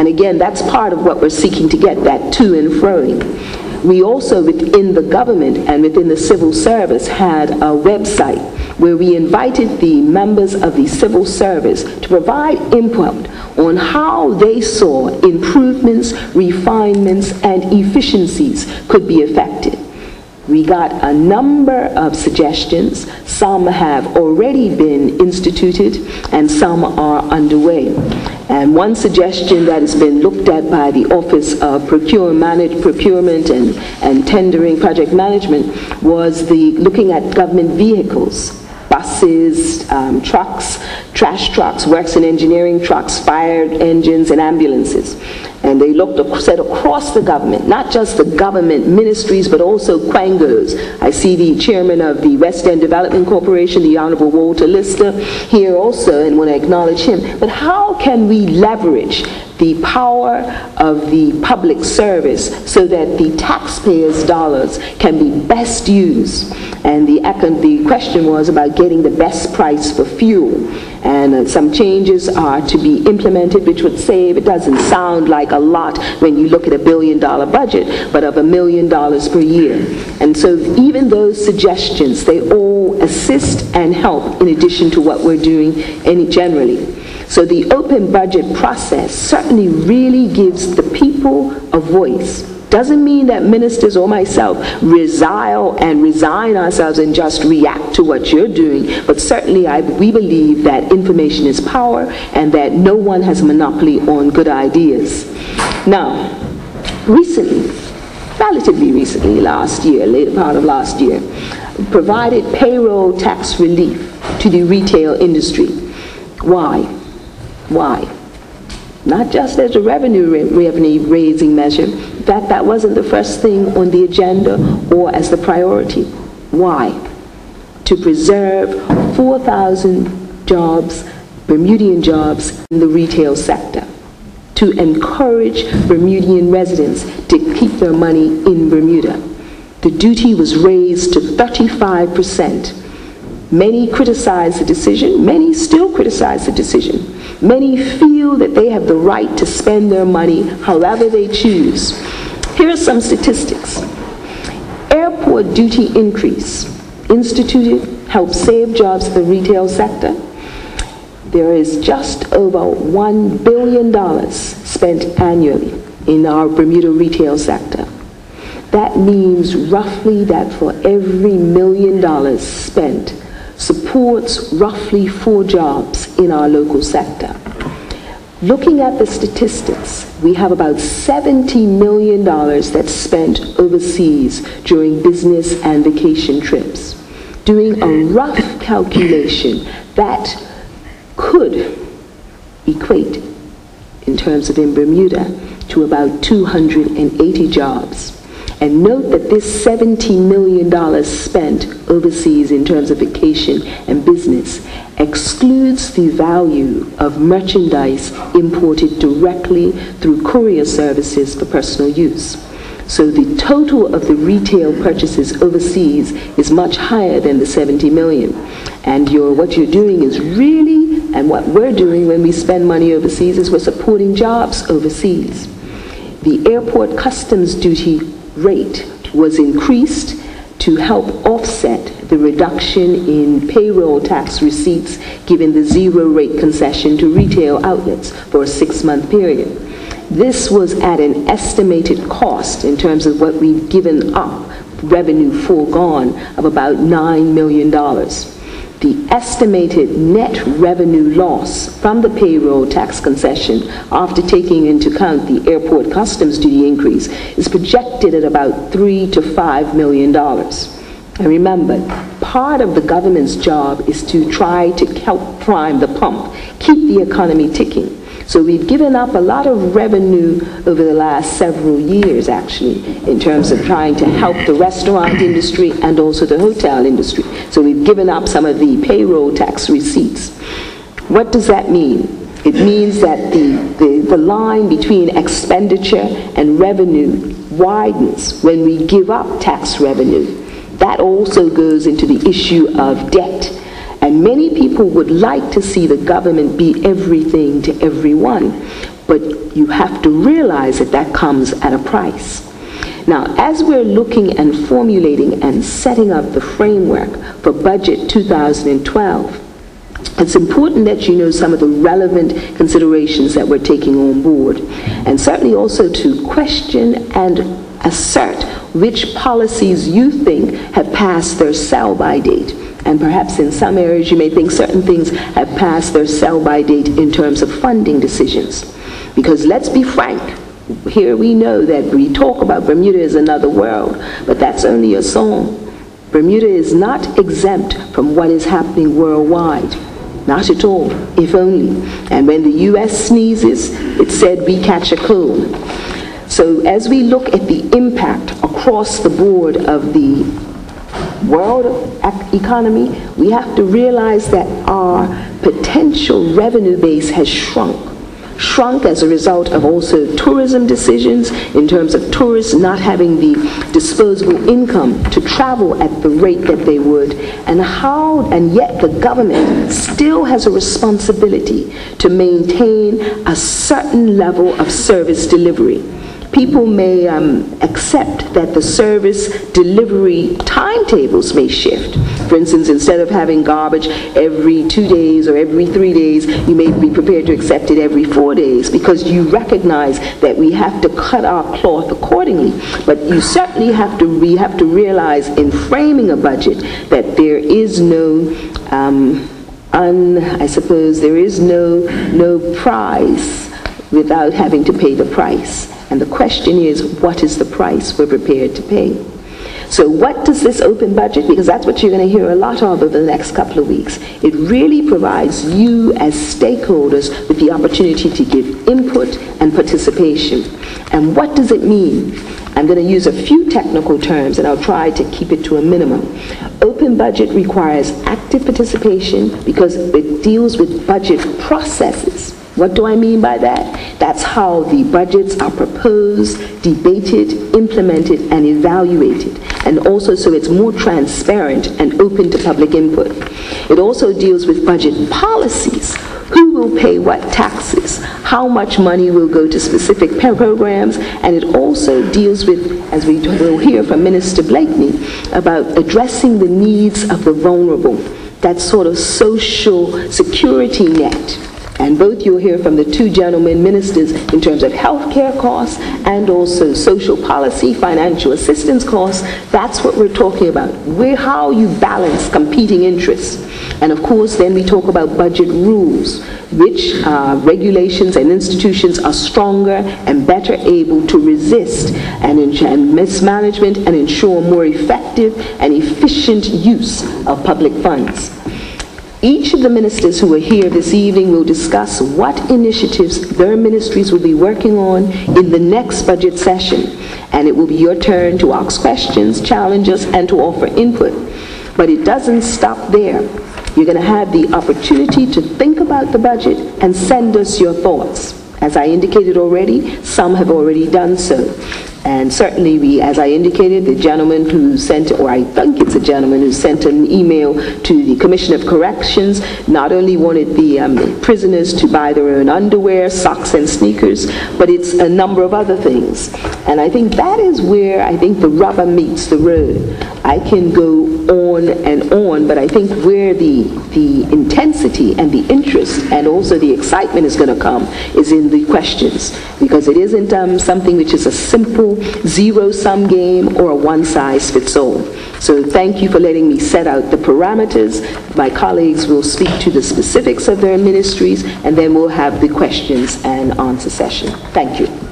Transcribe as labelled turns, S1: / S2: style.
S1: And again, that's part of what we're seeking to get, that to and froing. We also, within the government and within the civil service, had a website where we invited the members of the civil service to provide input on how they saw improvements, refinements, and efficiencies could be effected. We got a number of suggestions. Some have already been instituted and some are underway. And one suggestion that has been looked at by the Office of Procurement and Tendering Project Management was looking at government vehicles, buses, trucks, trash trucks, works and engineering trucks, fire engines, and ambulances. And they said across the government, not just the government ministries, but also quangos. I see the chairman of the West End Development Corporation, the Honorable Walter Lister, here also, and want to acknowledge him. But how can we leverage the power of the public service so that the taxpayers' dollars can be best used? And the question was about getting the best price for fuel. And some changes are to be implemented, which would save, it doesn't sound like a lot when you look at $1 billion budget, but of $1 million per year. And so even those suggestions, they all assist and help in addition to what we're doing generally. So the open budget process certainly really gives the people a voice. Doesn't mean that ministers or myself resign ourselves and just react to what you're doing, but certainly we believe that information is power and that no one has a monopoly on good ideas. Now, relatively recently, last year, later part of last year, provided payroll tax relief to the retail industry. Why? Why? Not just as a revenue-raising measure. In fact, that wasn't the first thing on the agenda or as the priority. Why? To preserve 4,000 jobs, Bermudian jobs, in the retail sector. To encourage Bermudian residents to keep their money in Bermuda. The duty was raised to 35%. Many criticize the decision. Many still criticize the decision. Many feel that they have the right to spend their money however they choose. Here are some statistics. Airport duty increase, instituted, helped save jobs in the retail sector. There is just over $1 billion spent annually in our Bermuda retail sector. That means roughly that for every $1 million spent, supports roughly 4 jobs in our local sector. Looking at the statistics, we have about $70 million that's spent overseas during business and vacation trips. Doing a rough calculation, that could equate, in terms of in Bermuda, to about 280 jobs. And note that this $70 million spent overseas in terms of vacation and business excludes the value of merchandise imported directly through courier services for personal use. So the total of the retail purchases overseas is much higher than the 70 million. And what you're doing is really, and what we're doing when we spend money overseas, is we're supporting jobs overseas. The airport customs duty rate was increased to help offset the reduction in payroll tax receipts given the zero rate concession to retail outlets for a 6-month period. This was at an estimated cost in terms of what we've given up, revenue foregone, of about $9 million. The estimated net revenue loss from the payroll tax concession after taking into account the airport customs duty increase is projected at about $3 to $5 million. And remember, part of the government's job is to try to help prime the pump, keep the economy ticking. So we've given up a lot of revenue over the last several years, actually, in terms of trying to help the restaurant industry and also the hotel industry. So we've given up some of the payroll tax receipts. What does that mean? It means that the line between expenditure and revenue widens when we give up tax revenue. That also goes into the issue of debt. And many people would like to see the government be everything to everyone. but you have to realize that that comes at a price. Now, as we're looking and formulating and setting up the framework for Budget 2012, it's important that you know some of the relevant considerations that we're taking on board, and certainly also to question and assert which policies you think have passed their sell-by date. And perhaps in some areas you may think certain things have passed their sell-by date in terms of funding decisions. Because let's be frank, here we know that we talk about Bermuda is another world, but that's only a song. Bermuda is not exempt from what is happening worldwide. Not at all, if only. And when the U.S. sneezes, it's said we catch a cold. So as we look at the impact across the board of the world economy, we have to realize that our potential revenue base has shrunk as a result of also tourism decisions, in terms of tourists not having the disposable income to travel at the rate that they would, and yet the government still has a responsibility to maintain a certain level of service delivery. People may accept that the service delivery timetables may shift. For instance, instead of having garbage every 2 days or every 3 days, you may be prepared to accept it every 4 days, because you recognize that we have to cut our cloth accordingly. But you certainly we have to realize in framing a budget that there is no I suppose there is no prize without having to pay the price. And the question is, what is the price we're prepared to pay? So what does this open budget, because that's what you're going to hear a lot of over the next couple of weeks, it really provides you as stakeholders with the opportunity to give input and participation. And what does it mean? I'm going to use a few technical terms, and I'll try to keep it to a minimum. Open budget requires active participation because it deals with budget processes. What do I mean by that? That's how the budgets are proposed, debated, implemented, and evaluated. And also so it's more transparent and open to public input. It also deals with budget policies. Who will pay what taxes? How much money will go to specific programs? And it also deals with, as we will hear from Minister Blakeney, about addressing the needs of the vulnerable, that sort of social security net. And both you'll hear from the two gentlemen ministers in terms of health care costs and also social policy, financial assistance costs. That's what we're talking about. How you balance competing interests. And of course, then we talk about budget rules, which regulations and institutions are stronger and better able to resist and mismanagement and ensure more effective and efficient use of public funds. Each of the ministers who are here this evening will discuss what initiatives their ministries will be working on in the next budget session. And it will be your turn to ask questions, challenge us, and to offer input. But it doesn't stop there. You're going to have the opportunity to think about the budget and send us your thoughts. As I indicated already, some have already done so. And certainly as I indicated, the gentleman who sent, or I think it's a gentleman who sent an email to the Commission of Corrections, not only wanted the prisoners to buy their own underwear, socks and sneakers, but it's a number of other things. And I think that is where I think the rubber meets the road. I can go on and on, but I think where the intensity and the interest and also the excitement is going to come is in the questions, because it isn't something which is a simple zero-sum game or a one-size-fits-all. So thank you for letting me set out the parameters. My colleagues will speak to the specifics of their ministries, and then we'll have the questions and answer session. Thank you.